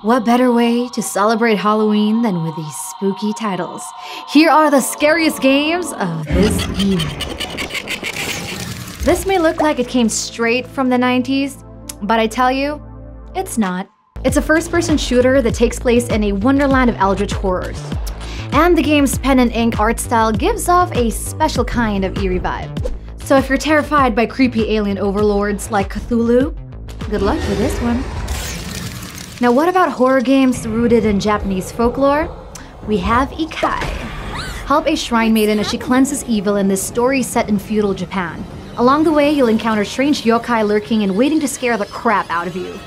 What better way to celebrate Halloween than with these spooky titles? Here are the scariest games of this year. This may look like it came straight from the 90s, but I tell you, it's not. It's a first-person shooter that takes place in a wonderland of eldritch horrors. And the game's pen and ink art style gives off a special kind of eerie vibe. So if you're terrified by creepy alien overlords like Cthulhu, good luck with this one. Now what about horror games rooted in Japanese folklore? We have Ikai. Help a shrine maiden as she cleanses evil in this story set in feudal Japan. Along the way, you'll encounter strange yokai lurking and waiting to scare the crap out of you.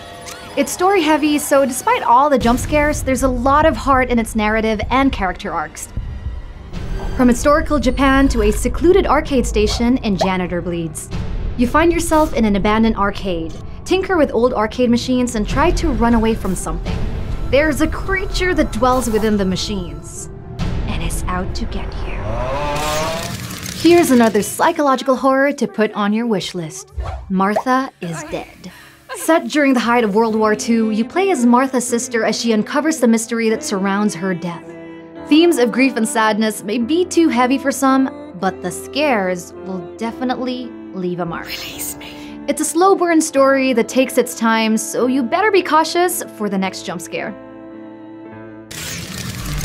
It's story heavy, so despite all the jump scares, there's a lot of heart in its narrative and character arcs. From historical Japan to a secluded arcade station in Janitor Bleeds. You find yourself in an abandoned arcade, tinker with old arcade machines and try to run away from something. There's a creature that dwells within the machines, and is out to get you. Here's another psychological horror to put on your wish list. Martha is Dead. Set during the height of World War II, you play as Martha's sister as she uncovers the mystery that surrounds her death. Themes of grief and sadness may be too heavy for some, but the scares will definitely leave a mark. Release me. It's a slow burn story that takes its time, so you better be cautious for the next jump scare.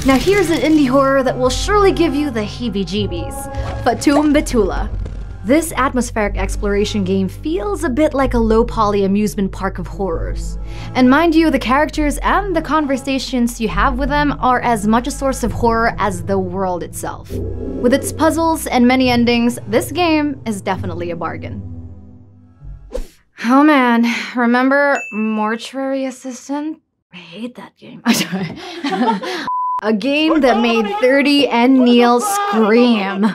Now here's an indie horror that will surely give you the heebie-jeebies. Fatum Betula. This atmospheric exploration game feels a bit like a low-poly amusement park of horrors. And mind you, the characters and the conversations you have with them are as much a source of horror as the world itself. With its puzzles and many endings, this game is definitely a bargain. Oh man, remember Mortuary Assistant? I hate that game. A game that made 30 and Neil scream.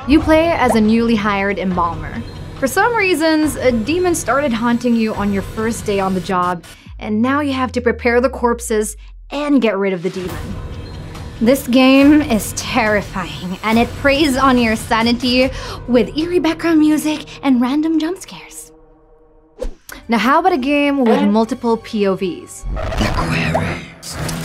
You play as a newly hired embalmer. For some reasons, a demon started haunting you on your first day on the job, and now you have to prepare the corpses and get rid of the demon. This game is terrifying, and it preys on your sanity with eerie background music and random jump scares. Now how about a game with multiple POVs?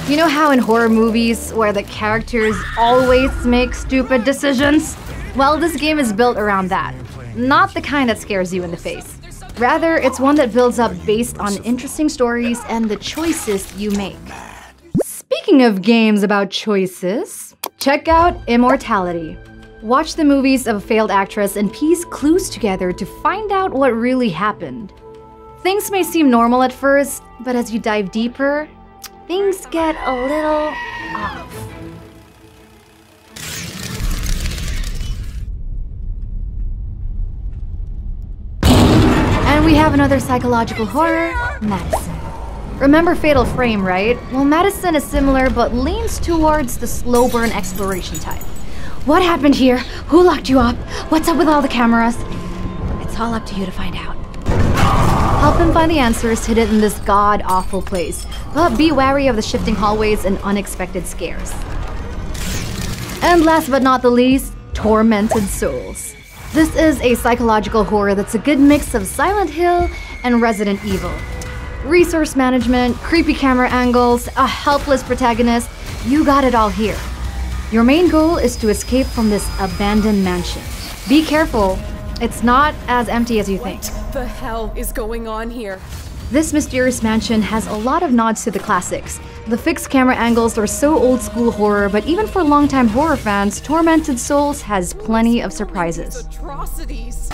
You know how in horror movies where the characters always make stupid decisions? Well, this game is built around that. Not the kind that scares you in the face. Rather, it's one that builds up based on interesting stories and the choices you make. Speaking of games about choices, check out Immortality. Watch the movies of a failed actress and piece clues together to find out what really happened. Things may seem normal at first, but as you dive deeper, things get a little off. And we have another psychological horror, Madison. Remember Fatal Frame, right? Well, Madison is similar but leans towards the slow burn exploration type. What happened here? Who locked you up? What's up with all the cameras? It's all up to you to find out. Help him find the answers hidden in this god-awful place, but be wary of the shifting hallways and unexpected scares. And last but not the least, Tormented Souls. This is a psychological horror that's a good mix of Silent Hill and Resident Evil. Resource management, creepy camera angles, a helpless protagonist, you got it all here. Your main goal is to escape from this abandoned mansion. Be careful, it's not as empty as you think. What the hell is going on here? This mysterious mansion has a lot of nods to the classics. The fixed camera angles are so old school horror, but even for longtime horror fans, Tormented Souls has plenty of surprises. Atrocities.